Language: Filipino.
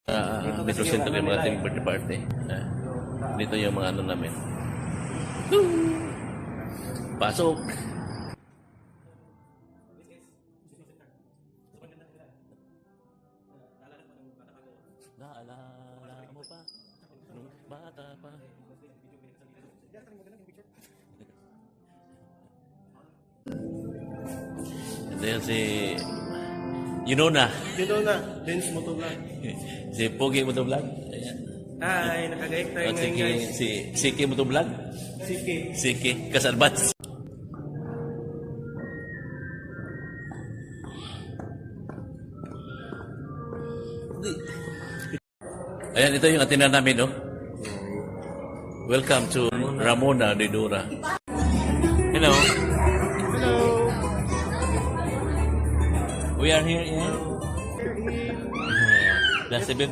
Dito sento yung mga ating birthday party. Dito yung mga ano namin. Pasok! Naalala mo pa? Nung bata pa. Ito yan si... You know na. Dito na, Benz Motovlog. Si Pogi Motovlog. Ayan. Hi, nakagaik tayo At ngayon guys. si Siki Motovlog. Siki. Siki Kasarbats. Ayan, ito yung atina namin, no? Welcome to Ramona de Dura. Hello. Hello. We are here in... That's